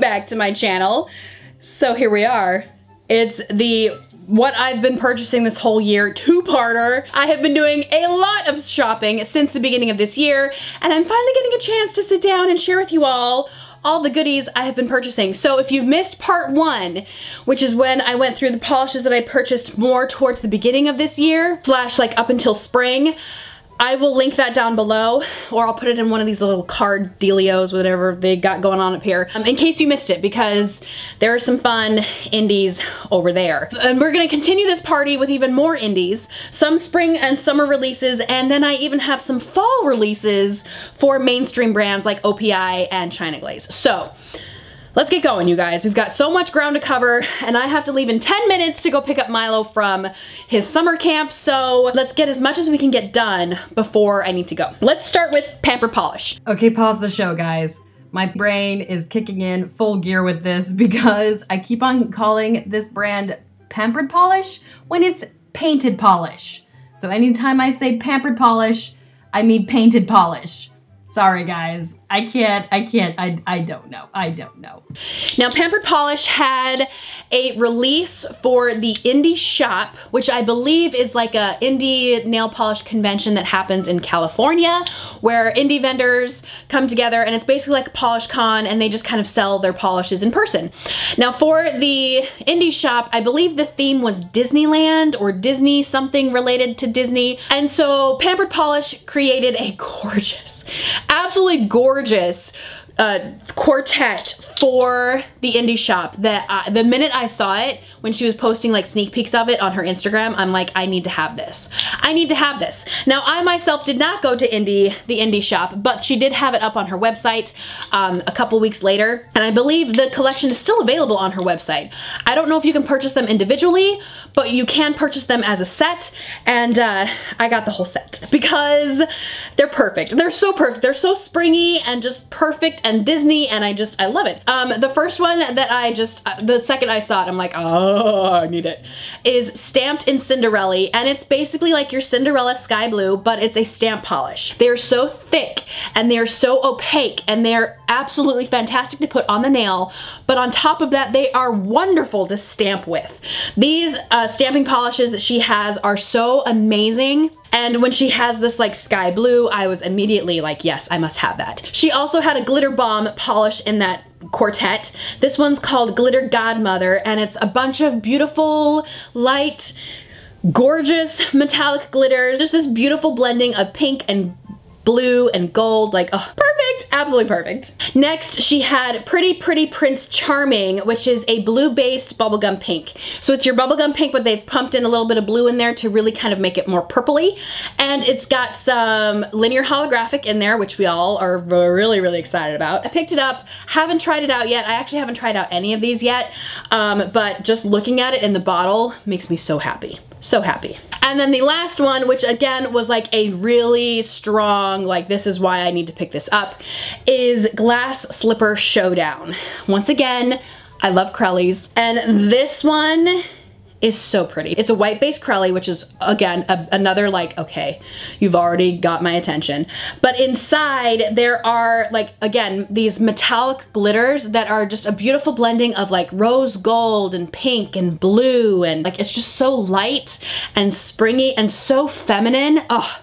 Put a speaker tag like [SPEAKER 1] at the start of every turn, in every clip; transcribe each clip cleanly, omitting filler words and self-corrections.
[SPEAKER 1] back to my channel. So here we are. It's the what I've been purchasing this whole year two-parter. I have been doing a lot of shopping since the beginning of this year, and I'm finally getting a chance to sit down and share with you all the goodies I have been purchasing. So if you've missed part one, which is when I went through the polishes that I purchased more towards the beginning of this year, slash like up until spring, I will link that down below, or I'll put it in one of these little card dealios, whatever they got going on up here, in case you missed it, because there are some fun indies over there. And we're gonna continue this party with even more indies, some spring and summer releases, and then I even have some fall releases for mainstream brands like OPI and China Glaze. So, let's get going, you guys. We've got so much ground to cover, and I have to leave in 10 minutes to go pick up Milo from his summer camp, so let's get as much as we can get done before I need to go. Let's start with Pampered Polish.
[SPEAKER 2] Okay, pause the show, guys. My brain is kicking in full gear with this because I keep on calling this brand Pampered Polish when it's Painted Polish. So anytime I say Pampered Polish, I mean Painted Polish. Sorry, guys. I don't know.
[SPEAKER 1] Now, Pampered Polish had a release for the indie shop, which I believe is like a indie nail polish convention that happens in California, where indie vendors come together, and it's basically like a polish con, and they just kind of sell their polishes in person. Now, for the indie shop, I believe the theme was Disneyland or Disney, something related to Disney. And so Pampered Polish created a gorgeous, absolutely gorgeous quartet for the indie shop that the minute I saw it, when she was posting like sneak peeks of it on her Instagram, I'm like, I need to have this. I need to have this. Now, I myself did not go to the indie shop, but she did have it up on her website a couple weeks later, and I believe the collection is still available on her website. I don't know if you can purchase them individually, but you can purchase them as a set, and I got the whole set because they're perfect. They're so perfect. They're so springy and just perfect and Disney, and I love it. The first one that the second I saw it, I'm like, oh, I need it, is stamped in Cinderelly, and it's basically like your Cinderella sky blue, but it's a stamp polish. They're so thick, and they're so opaque, and they're absolutely fantastic to put on the nail, but on top of that, they are wonderful to stamp with. These stamping polishes that she has are so amazing. And when she has this like sky blue, I was immediately like, yes, I must have that. She also had a glitter bomb polish in that quartet. This one's called Glitter Godmother, and it's a bunch of beautiful, light, gorgeous metallic glitters. Just this beautiful blending of pink and blue and gold, like, oh, perfect, absolutely perfect. Next, she had Pretty Pretty Prince Charming, which is a blue-based bubblegum pink. So it's your bubblegum pink, but they've pumped in a little bit of blue in there to really kind of make it more purpley. And it's got some linear holographic in there, which we all are really, really excited about. I picked it up, haven't tried it out yet. I actually haven't tried out any of these yet, but just looking at it in the bottle makes me so happy. So happy. And then the last one, which again was like a really strong, like this is why I need to pick this up, is Glass Slipper Showdown. Once again, I love Crellies, and this one is so pretty. It's a white-based Crelly, which is, again, another like, okay, you've already got my attention. But inside, there are, like, again, these metallic glitters that are just a beautiful blending of, like, rose gold and pink and blue, and, like, it's just so light and springy and so feminine. Oh,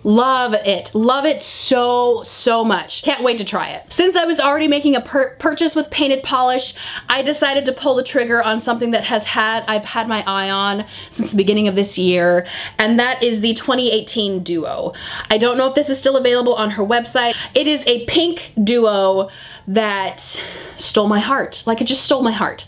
[SPEAKER 1] love it so, so much. Can't wait to try it. Since I was already making a purchase with Painted Polish, I decided to pull the trigger on something that I've had my eye on since the beginning of this year, and that is the 2018 Duo. I don't know if this is still available on her website. It is a pink duo that stole my heart. Like, it just stole my heart.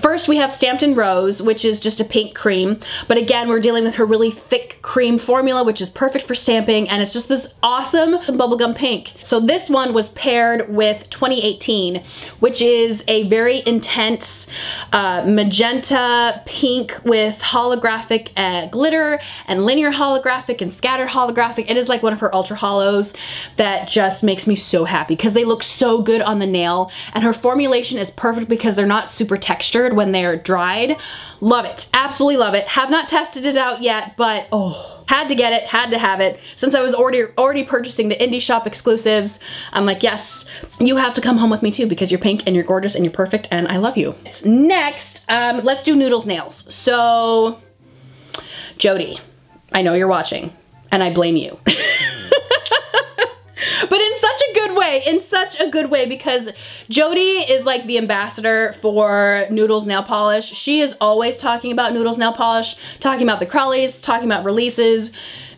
[SPEAKER 1] First, we have Stamped in Rose, which is just a pink cream, but again, we're dealing with her really thick cream formula, which is perfect for stamping, and it's just this awesome bubblegum pink. So this one was paired with 2018, which is a very intense magenta pink with holographic glitter and linear holographic and scattered holographic. It is like one of her ultra hollows that just makes me so happy because they look so good on the nail, and her formulation is perfect because they're not super textured when they're dried. Love it. Absolutely love it. Have not tested it out yet, but oh, had to get it, had to have it. Since I was already purchasing the indie shop exclusives, I'm like, yes, you have to come home with me too because you're pink and you're gorgeous and you're perfect and I love you. Next, let's do Noodles nails. So, Jodi, I know you're watching and I blame you. But in such a good way, because Jodi is like the ambassador for Noodles nail polish. She is always talking about Noodles nail polish, talking about the Crowleys, talking about releases.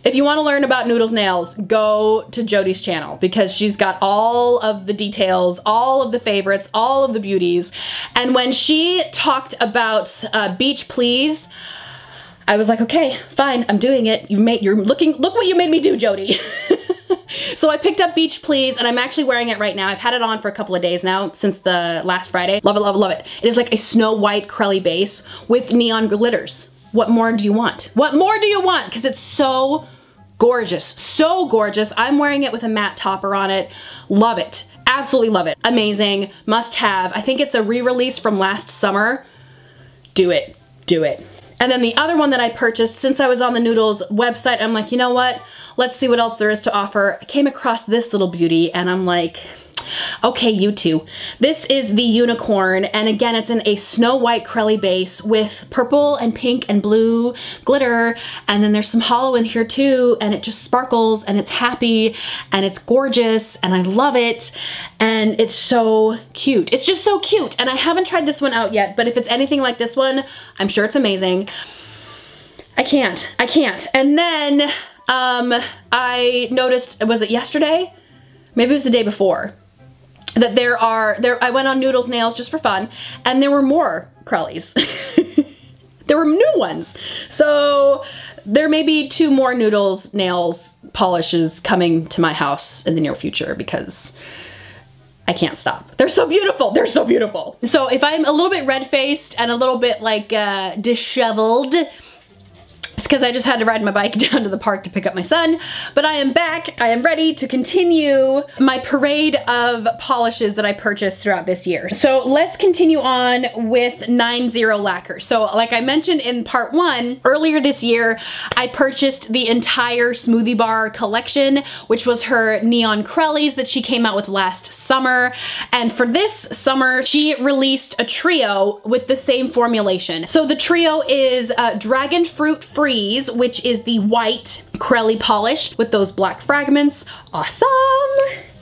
[SPEAKER 1] If you want to learn about Noodles nails, go to Jodi's channel because she's got all of the details, all of the favorites, all of the beauties. And when she talked about Beach Please, I was like, okay, fine, I'm doing it. Look what you made me do, Jodi. So I picked up Beach Please and I'm actually wearing it right now. I've had it on for a couple of days now since the last Friday. Love it, love it, love it. It is like a snow white crelly base with neon glitters. What more do you want? What more do you want? Because it's so gorgeous, so gorgeous. I'm wearing it with a matte topper on it. Love it, absolutely love it. Amazing, must have. I think it's a re-release from last summer. Do it, do it. And then the other one that I purchased since I was on the Noodles website, I'm like, you know what? Let's see what else there is to offer. I came across this little beauty and I'm like, okay, you two. This is the unicorn, and again, it's in a snow white crelly base with purple and pink and blue glitter, and then there's some hollow in here too, and it just sparkles, and it's happy, and it's gorgeous, and I love it, and it's so cute. It's just so cute, and I haven't tried this one out yet, but if it's anything like this one, I'm sure it's amazing. I can't. And then, I noticed, was it yesterday? Maybe it was the day before. That I went on Noodles nails just for fun, and there were more Crellies. There were new ones. So there may be 2 more Noodles nails polishes coming to my house in the near future because I can't stop. They're so beautiful. They're so beautiful. So if I'm a little bit red-faced and a little bit like disheveled, it's because I just had to ride my bike down to the park to pick up my son, but I am back. I am ready to continue my parade of polishes that I purchased throughout this year. So let's continue on with 90 Lacquer. So like I mentioned in part 1, earlier this year, I purchased the entire Smoothie Bar collection, which was her neon crellies that she came out with last summer. And for this summer, she released a trio with the same formulation. So the trio is Dragon Fruit Freeze, which is the white crelly polish with those black fragments. Awesome!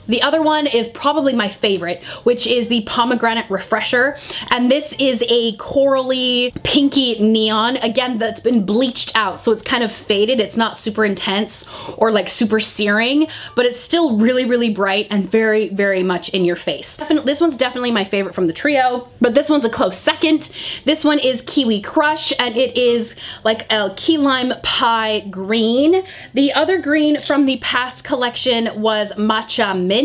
[SPEAKER 1] The other one is probably my favorite, which is the Pomegranate Refresher. And this is a corally pinky neon, again, that's been bleached out. So it's kind of faded. It's not super intense or like super searing, but it's still really, really bright and very, very much in your face. This one's definitely my favorite from the trio, but this one's a close second. This one is Kiwi Crush, and it is like a key lime pie green. The other green from the past collection was Matcha Mint.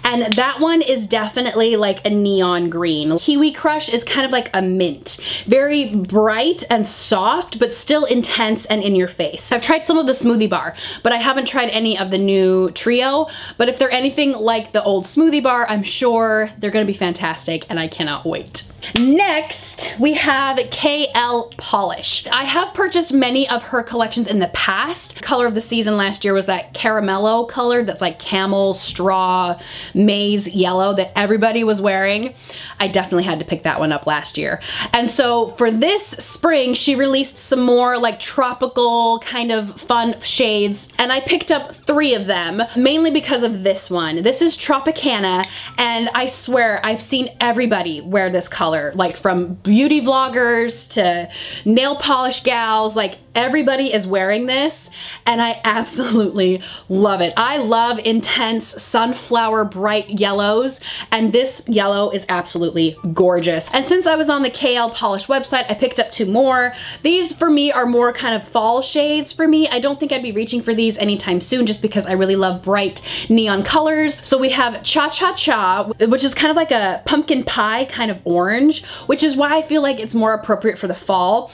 [SPEAKER 1] And that one is definitely like a neon green. Kiwi Crush is kind of like a mint. Very bright and soft, but still intense and in your face. I've tried some of the Smoothie Bar, but I haven't tried any of the new trio. But if they're anything like the old Smoothie Bar, I'm sure they're gonna be fantastic and I cannot wait. Next, we have Kale Polish. I have purchased many of her collections in the past. Color of the season last year was that caramello color that's like camel, straw, maize yellow that everybody was wearing. I definitely had to pick that one up last year. And so for this spring, she released some more like tropical kind of fun shades, and I picked up 3 of them, mainly because of this one. This is Tropicana, and I swear I've seen everybody wear this color. Like from beauty vloggers to nail polish gals, like everybody is wearing this, and I absolutely love it. I love intense sunflower bright yellows, and this yellow is absolutely gorgeous. And since I was on the Kale Polish website, I picked up 2 more. These for me are more kind of fall shades for me. I don't think I'd be reaching for these anytime soon just because I really love bright neon colors. So we have Cha Cha Cha, which is kind of like a pumpkin pie kind of orange, which is why I feel like it's more appropriate for the fall.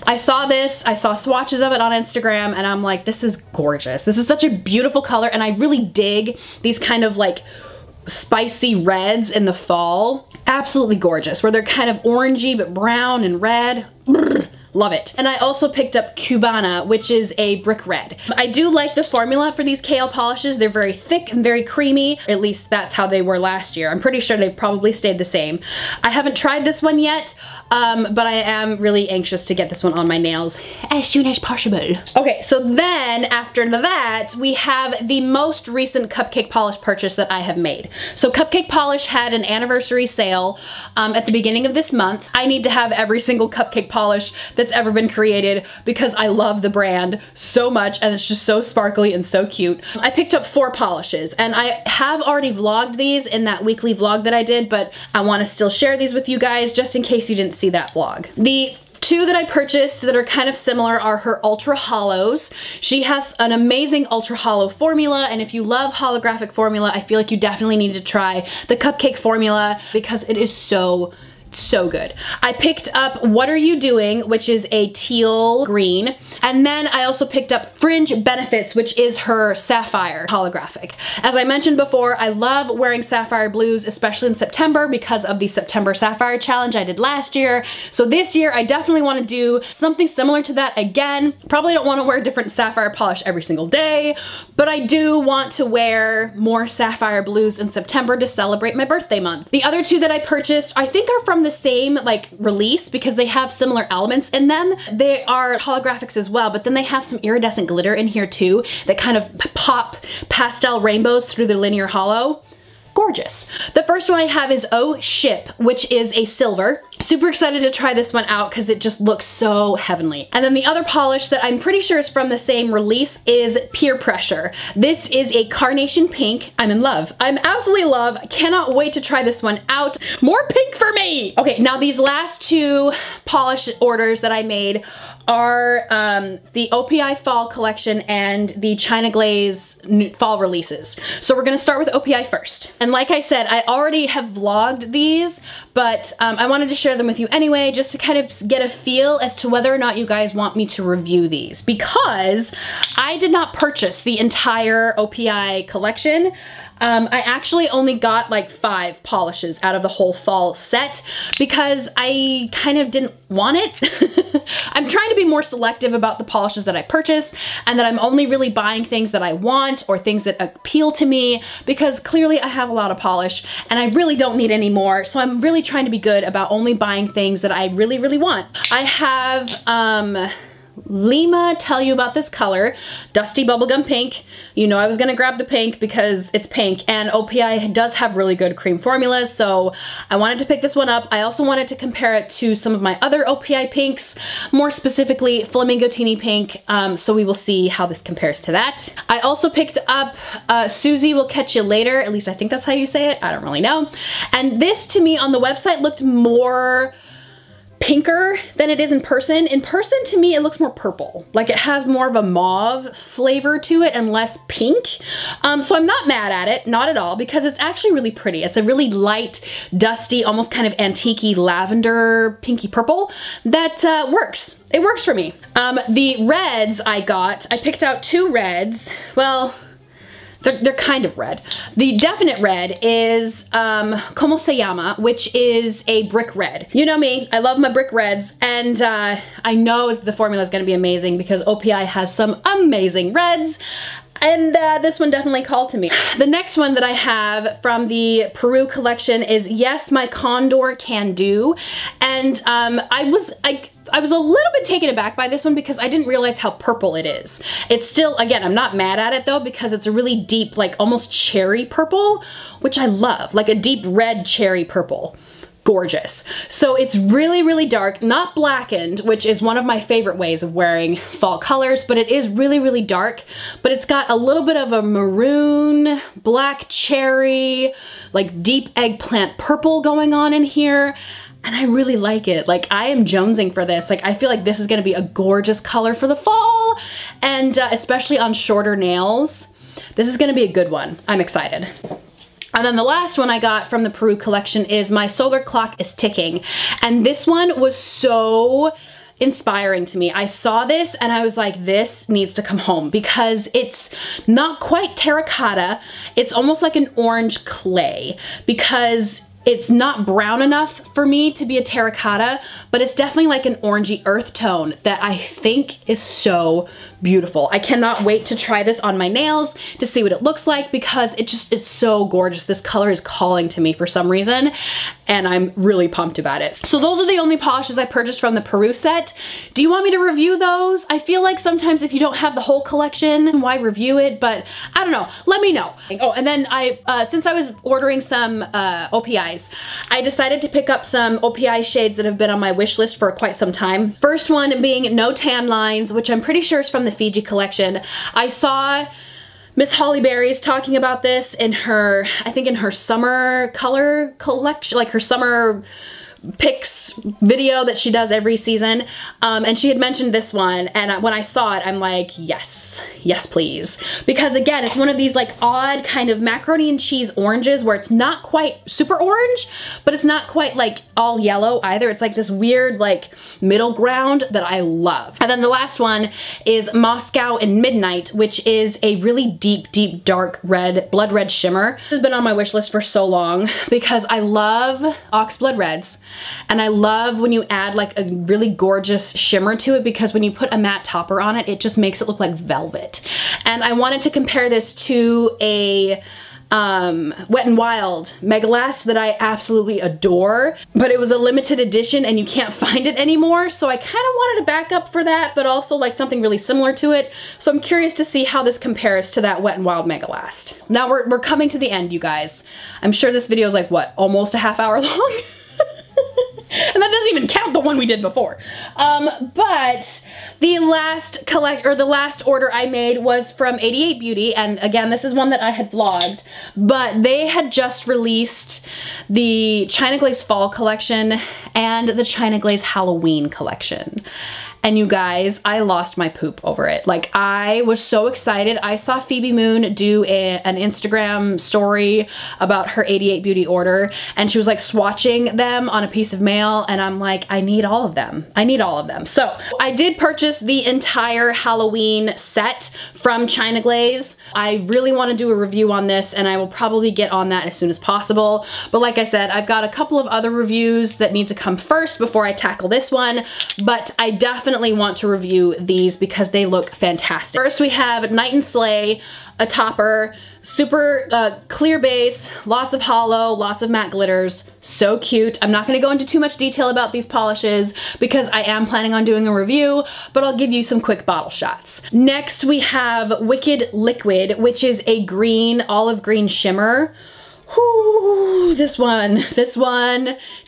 [SPEAKER 1] I saw this, I saw swatches of it on Instagram, and I'm like, this is gorgeous. This is such a beautiful color, and I really dig these kind of like spicy reds in the fall. Absolutely gorgeous, where they're kind of orangey but brown and red. Brr. Love it. And I also picked up Cubana, which is a brick red. I do like the formula for these Kale polishes. They're very thick and very creamy. At least that's how they were last year. I'm pretty sure they've probably stayed the same. I haven't tried this one yet, but I am really anxious to get this one on my nails as soon as possible. Okay, so then after that, we have the most recent Cupcake Polish purchase that I have made. So Cupcake Polish had an anniversary sale at the beginning of this month. I need to have every single Cupcake Polish that's ever been created because I love the brand so much and it's just so sparkly and so cute. I picked up 4 polishes and I have already vlogged these in that weekly vlog that I did, but I want to still share these with you guys just in case you didn't see that vlog. The 2 that I purchased that are kind of similar are her Ultra Hollows. She has an amazing Ultra Hollow formula, and if you love holographic formula, I feel like you definitely need to try the Cupcake formula because it is so good. I picked up What Are You Doing, which is a teal green. And then I also picked up Fringe Benefits, which is her sapphire holographic. As I mentioned before, I love wearing sapphire blues, especially in September because of the September Sapphire Challenge I did last year. So this year I definitely want to do something similar to that again. Probably don't want to wear different sapphire polish every single day, but I do want to wear more sapphire blues in September to celebrate my birthday month. The other 2 that I purchased I think are from the same like release because they have similar elements in them. They are holographics as well, but then they have some iridescent glitter in here too that kind of pop pastel rainbows through the linear hollow. Gorgeous. The first one I have is Oh Ship, which is a silver. Super excited to try this one out because it just looks so heavenly. And then the other polish that I'm pretty sure is from the same release is Peer Pressure. This is a carnation pink. I'm in love. I'm absolutely in love. I cannot wait to try this one out. More pink for me! Okay, now these last 2 polish orders that I made are the OPI Fall Collection and the China Glaze Fall releases. So we're gonna start with OPI first. And like I said, I already have vlogged these, but I wanted to share them with you anyway, just to kind of get a feel as to whether or not you guys want me to review these, because I did not purchase the entire OPI collection. I actually only got like 5 polishes out of the whole fall set because I kind of didn't want it. I'm trying to be more selective about the polishes that I purchase and that I'm only really buying things that I want or things that appeal to me, because clearly I have a lot of polish and I really don't need any more. So I'm really trying to be good about only buying things that I really, really want. I have Lima tell you about this color, Dusty Bubblegum Pink. You know I was gonna grab the pink because it's pink, and OPI does have really good cream formulas, so I wanted to pick this one up. I also wanted to compare it to some of my other OPI pinks, more specifically Flamingo Teeny Pink, so we will see how this compares to that. I also picked up Susie Will Catch You Later, at least I think that's how you say it, I don't really know. And this to me on the website looked more pinker than it is in person. In person, to me, it looks more purple. Like it has more of a mauve flavor to it and less pink. So I'm not mad at it, not at all, because it's actually really pretty. It's a really light, dusty, almost kind of antique-y lavender, pinky purple that works. It works for me. The reds I picked out 2 reds. Well, they're kind of red. The definite red is Como Se Llama, which is a brick red. You know me, I love my brick reds, and I know the formula is gonna be amazing because OPI has some amazing reds. And this one definitely called to me. The next one that I have from the Peru collection is Yes, My Condor Can Do. And I was a little bit taken aback by this one because I didn't realize how purple it is. It's still, again, I'm not mad at it though because it's a really deep, like almost cherry purple, which I love, like a deep red cherry purple. Gorgeous. So it's really, really dark, not blackened, which is one of my favorite ways of wearing fall colors, but it is really, really dark, but it's got a little bit of a maroon, black cherry, like deep eggplant purple going on in here. And I really like it. Like I am jonesing for this. Like I feel like this is gonna be a gorgeous color for the fall, and especially on shorter nails. This is gonna be a good one. I'm excited. And then the last one I got from the Peru collection is My Solar Clock Is Ticking. And this one was so inspiring to me. I saw this and I was like, this needs to come home because it's not quite terracotta. It's almost like an orange clay because It's not brown enough for me to be a terracotta, but it's definitely like an orangey earth tone that I think is so beautiful. I cannot wait to try this on my nails to see what it looks like because it's so gorgeous. This color is calling to me for some reason and I'm really pumped about it. So those are the only polishes I purchased from the Peru set. Do you want me to review those? I feel like sometimes if you don't have the whole collection, why review it? But I don't know, let me know. Oh, and then since I was ordering some OPIs, I decided to pick up some OPI shades that have been on my wish list for quite some time. First one being No Tan Lines, which I'm pretty sure is from the Fiji collection. I saw Miss Holly Berry's talking about this in her, I think in her summer color collection, like her summer picks video that she does every season, and she had mentioned this one, and when I saw it I'm like, yes, yes please, because again it's one of these like odd kind of macaroni and cheese oranges where it's not quite super orange but it's not quite like all yellow either. It's like this weird like middle ground that I love. And then the last one is Moscow and Midnight, which is a really deep dark red, blood red shimmer. This has been on my wish list for so long because I love ox blood reds. And I love when you add like a really gorgeous shimmer to it because when you put a matte topper on it, it just makes it look like velvet. And I wanted to compare this to a Wet n Wild Megalast that I absolutely adore, but it was a limited edition and you can't find it anymore. So I kind of wanted to back up for that, but also like something really similar to it. So I'm curious to see how this compares to that Wet n Wild Megalast. Now we're coming to the end, you guys. I'm sure this video is like, what, almost a half hour long? And that doesn't even count the one we did before. But the last order I made was from 88 Beauty, and again, this is one that I had vlogged, but they had just released the China Glaze Fall collection and the China Glaze Halloween collection. And you guys, I lost my poop over it. Like, I was so excited. I saw Phoebe Moon do an Instagram story about her 88 Beauty order, and she was like swatching them on a piece of mail, and I'm like, I need all of them. I need all of them. So I did purchase the entire Halloween set from China Glaze. I really want to do a review on this, and I will probably get on that as soon as possible. But like I said, I've got a couple of other reviews that need to come first before I tackle this one, but I definitely want to review these because they look fantastic. First we have Night and Slay, a topper, super clear base, lots of hollow, lots of matte glitters, so cute. I'm not gonna go into too much detail about these polishes because I am planning on doing a review, but I'll give you some quick bottle shots. Next we have Wicked Liquid, which is a green, olive green shimmer. Whoo, this one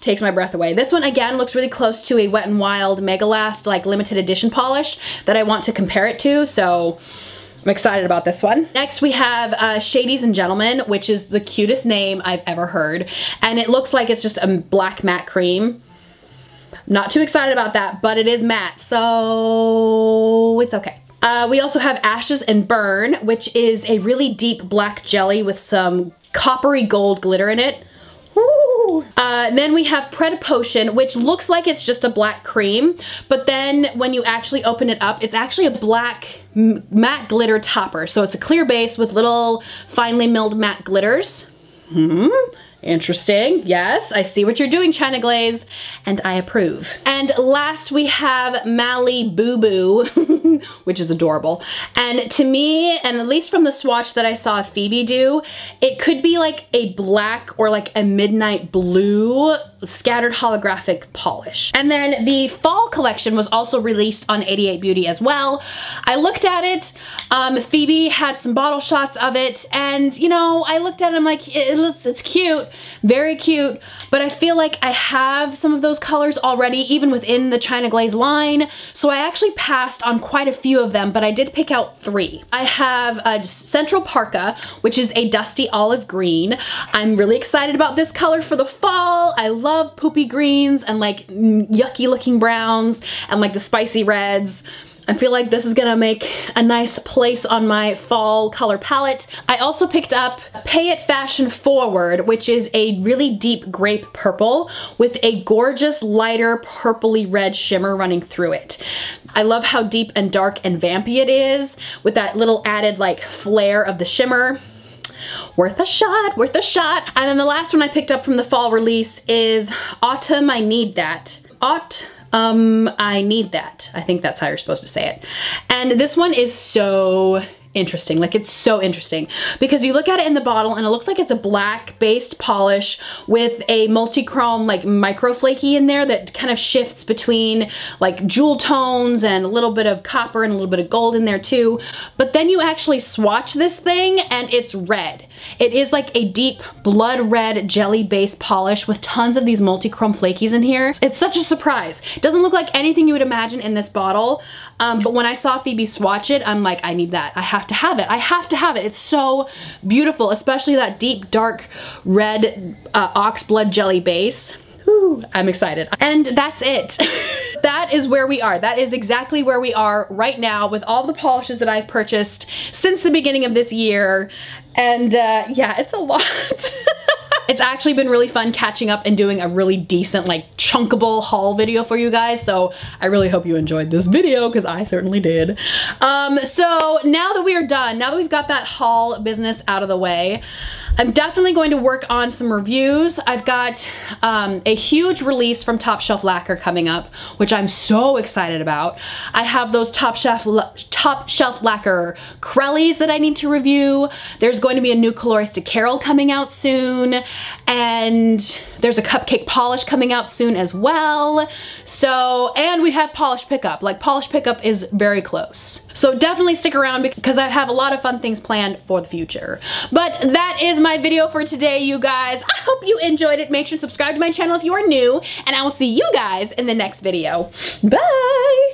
[SPEAKER 1] takes my breath away. This one again looks really close to a Wet n Wild Megalast like limited edition polish that I want to compare it to, so I'm excited about this one. Next we have Shadies and Gentlemen, which is the cutest name I've ever heard, and it looks like it's just a black matte cream. Not too excited about that, but it is matte, so it's okay. We also have Ashes and Burn, which is a really deep black jelly with some coppery gold glitter in it. Woo! Then we have Pred Potion, which looks like it's just a black cream, but then when you actually open it up, it's actually a black matte glitter topper. So it's a clear base with little finely milled matte glitters. Interesting. Yes, I see what you're doing, China Glaze, and I approve. And last we have Mally Boo Boo, which is adorable. And to me, and at least from the swatch that I saw Phoebe do, it could be like a black or like a midnight blue scattered holographic polish. And then the fall collection was also released on 88 Beauty as well. I looked at it, Phoebe had some bottle shots of it, and you know, I looked at it, I'm like, it's cute. Very cute, but I feel like I have some of those colors already even within the China Glaze line, so I actually passed on quite a few of them, but I did pick out 3. I have Central Parka, which is a dusty olive green. I'm really excited about this color for the fall. I love poopy greens and like yucky looking browns and like the spicy reds. I feel like this is gonna make a nice place on my fall color palette. I also picked up Pay It Fashion Forward, which is a really deep grape purple with a gorgeous lighter purpley red shimmer running through it. I love how deep and dark and vampy it is with that little added like flare of the shimmer. Worth a shot, worth a shot. And then the last one I picked up from the fall release is Autumn I Need That. I Need That. I think that's how you're supposed to say it. And this one is so interesting. Like, it's so interesting because you look at it in the bottle and it looks like it's a black based polish with a multi-chrome like micro flaky in there that kind of shifts between like jewel tones and a little bit of copper and a little bit of gold in there too. But then you actually swatch this thing and it's red. It is like a deep blood red jelly based polish with tons of these multi-chrome flakies in here. It's such a surprise. It doesn't look like anything you would imagine in this bottle. But when I saw Phoebe swatch it, I'm like, I need that. I have to have it. I have to have it. It's so beautiful, especially that deep, dark red ox blood jelly base. Whew, I'm excited. And that's it. That is where we are. That is exactly where we are right now with all the polishes that I've purchased since the beginning of this year. And yeah, it's a lot. It's actually been really fun catching up and doing a really decent, like, chunkable haul video for you guys. So I really hope you enjoyed this video because I certainly did. So now that we are done, now that we've got that haul business out of the way, I'm definitely going to work on some reviews. I've got a huge release from Top Shelf Lacquer coming up, which I'm so excited about. I have those Top Shelf Lacquer Crellies that I need to review. There's going to be a new Coloristic Carol coming out soon, and there's a Cupcake Polish coming out soon as well. So, and we have Polish Pickup. Like, Polish Pickup is very close. So definitely stick around because I have a lot of fun things planned for the future. But that is my video for today, you guys. I hope you enjoyed it. Make sure to subscribe to my channel if you are new, and I will see you guys in the next video. Bye!